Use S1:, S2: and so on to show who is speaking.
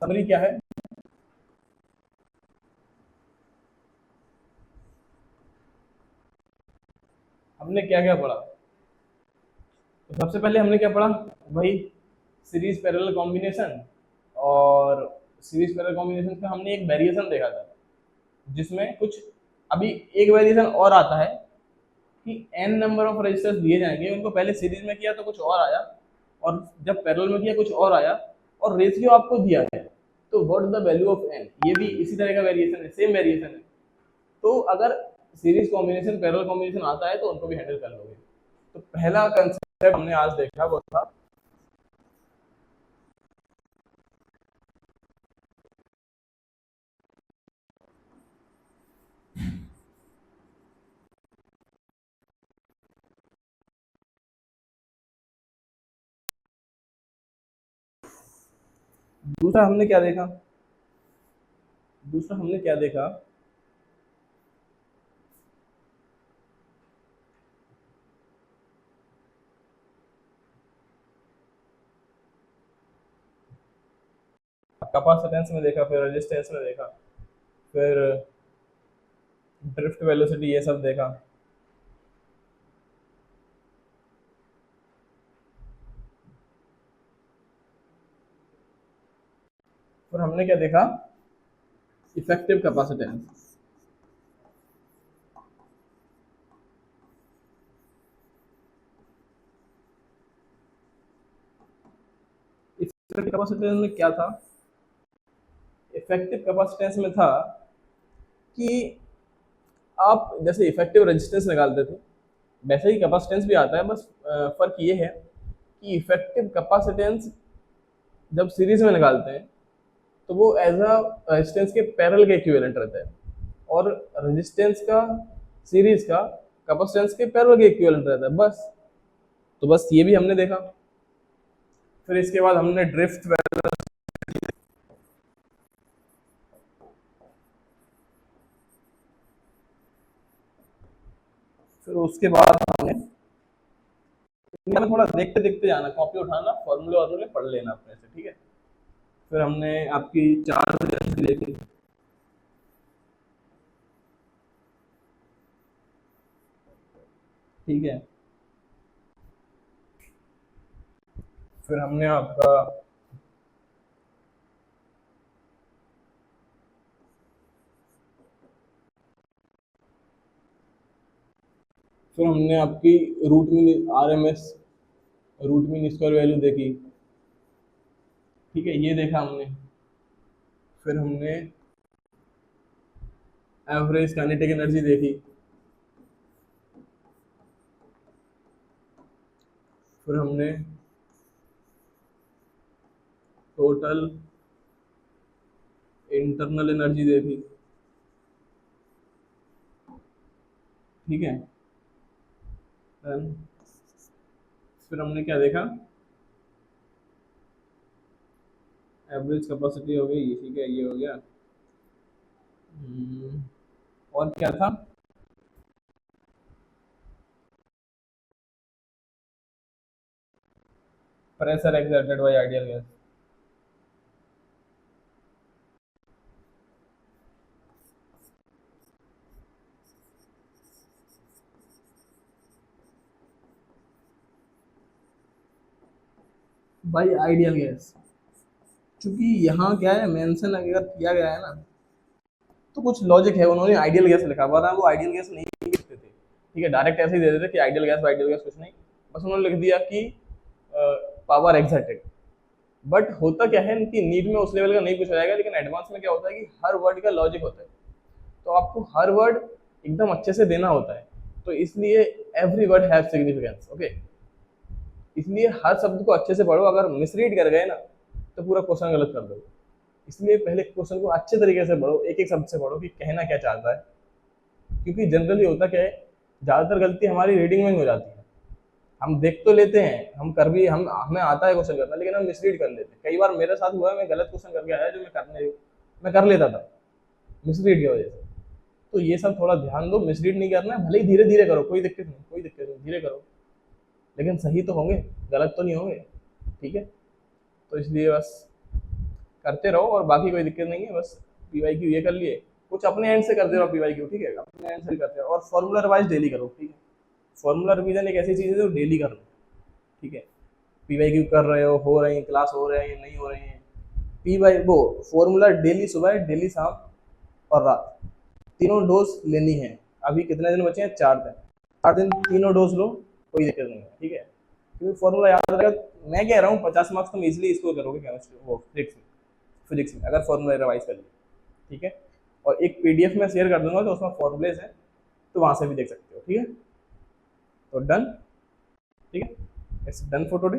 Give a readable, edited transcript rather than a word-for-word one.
S1: Summary क्या है? हमने क्या क्या पढ़ा? तो सबसे पहले हमने क्या पढ़ा? वही सीरीज पैरेलल कॉम्बिनेशन। और सीरीज पैरेलल कॉम्बिनेशन का हमने एक वेरिएशन देखा था, जिसमें कुछ अभी एक वेरिएशन और आता है कि n नंबर ऑफ रजिस्टर्स दिए जाएंगे, उनको पहले सीरीज में किया तो कुछ और आया, और जब पैरेलल में किया कुछ और आया, और रेशियो आपको दिया है, तो what is the value of n, ये भी इसी तरह का वेरिएशन है, सेम वेरिएशन है। तो अगर सीरीज कॉम्बिनेशन पैरेलल कॉम्बिनेशन आता है तो उनको भी हैंडल कर लोगे। तो पहला कंसेप्ट हमने आज देखा वो था दूसरा हमने क्या देखा? दूसरा हमने क्या देखा? कैपेसिटेंस में देखा, फिर रेजिस्टेंस में देखा, फिर ड्रिफ्ट वेलोसिटी, ये सब देखा। फिर हमने क्या देखा? Effective capacitance. इफेक्टिव कैपेसिटेंस में क्या था? इफेक्टिव कैपेसिटेंस में था कि आप जैसे इफेक्टिव रेजिस्टेंस निकालते थे, वैसे ही कैपेसिटेंस भी आता है, बस फर्क ये है कि इफेक्टिव कैपेसिटेंस जब सीरीज में निकालते हैं तो वो एज अ रेजिस्टेंस के पैरेलल के इक्विवेलेंट रहता है, और रेजिस्टेंस का सीरीज का कैपेसिटेंस के पैरेलल के इक्विवेलेंट रहता है, बस। तो बस ये भी हमने देखा। फिर इसके बाद हमने ड्रिफ्ट, फिर उसके बाद हमने में थोड़ा देखते देखते जाना, कॉपी उठाना, फॉर्मूले वॉर्मूले पढ़ लेना अपने से, ठीक है। फिर हमने आपकी चार देखी। ठीक है। फिर हमने आपका फिर हमने आपकी root mean RMS, root mean square value देखी। ठीक है, ये देखा हमने। फिर हमने एवरेज काइनेटिक एनर्जी देखी। फिर हमने टोटल इंटरनल एनर्जी देखी। ठीक है। Then फिर हमने क्या देखा? एवरेज कैपेसिटी हो गई, ठीक है, ये हो गया। और क्या था? Pressure exerted by ideal gas. By ideal gas, क्योंकि यहाँ क्या है, मेंशन अगर किया गया है ना, तो कुछ लॉजिक है, उन्होंने आइडियल गैस लिखा, वरना वो आइडियल गैस नहीं लिखते थे। ठीक है, डायरेक्ट ऐसे ही दे देते कि आइडियल गैस कुछ नहीं, बस उन्होंने लिख दिया कि पावर एक्सर्टेड। बट होता क्या है कि नीट में उस लेवल का नहीं पूछा जाएगा, लेकिन एडवांस में क्या होता है कि हर वर्ड का लॉजिक होता है, तो आपको हर वर्ड एकदम अच्छे से देना होता है। तो इसलिए every word have significance, okay. इसलिए हर शब्द को अच्छे से पढ़ो, अगर मिसरीड कर गए ना तो पूरा क्वेश्चन गलत कर दो। इसलिए पहले क्वेश्चन को अच्छे तरीके से पढ़ो, एक एक शब्द से पढ़ो कि कहना क्या चाहता है, क्योंकि जनरली होता क्या है, ज़्यादातर गलती हमारी रीडिंग में ही हो जाती है। हम देख तो लेते हैं, हम कर भी हम हमें आता है क्वेश्चन करना, लेकिन हम मिसरीड कर लेते हैं। कई बार मेरे साथ हुआ है, मैं गलत क्वेश्चन करके आया जो मैं कर लेता था, मिसरीड की वजह से। तो ये सब थोड़ा ध्यान दो, मिसरीड नहीं करना है, भले ही धीरे धीरे करो, कोई दिक्कत नहीं, कोई दिक्कत नहीं, धीरे करो, लेकिन सही तो होंगे, गलत तो नहीं होंगे। ठीक है। तो इसलिए बस करते रहो और बाकी कोई दिक्कत नहीं है, बस पीवाईक्यू ये कर लिए, कुछ अपने एंड से करते रहो पीवाईक्यू, ठीक है, अपने एंड से करते रहो और फॉर्मूला रिवाइज डेली करो, ठीक है। फॉर्मूला रिवीजन एक ऐसी चीज़ है जो डेली करना, ठीक है। पीवाईक्यू कर रहे हो रही है, क्लास हो रहे हैं नहीं हो रही है, पी वाई वो फॉर्मूला डेली सुबह, डेली शाम और रात, तीनों डोज लेनी है। अभी कितने दिन बचे हैं? 4 दिन। 4 दिन तीनों डोज लो, कोई दिक्कत नहीं है, ठीक है। क्योंकि फॉर्मूला याद रहेगा। मैं कह रहा हूँ 50 मार्क्स तुम इजिली इसको करोगे केमिस्ट्री, वो फिजिक्स में अगर फॉर्मूला रिवाइज कर लिया, ठीक है। और एक पीडीएफ में शेयर कर दूंगा तो उसमें फॉर्मूलेज हैं, तो वहां से भी देख सकते हो, ठीक है। तो डन, ठीक है, इट्स डन फॉर टुडे।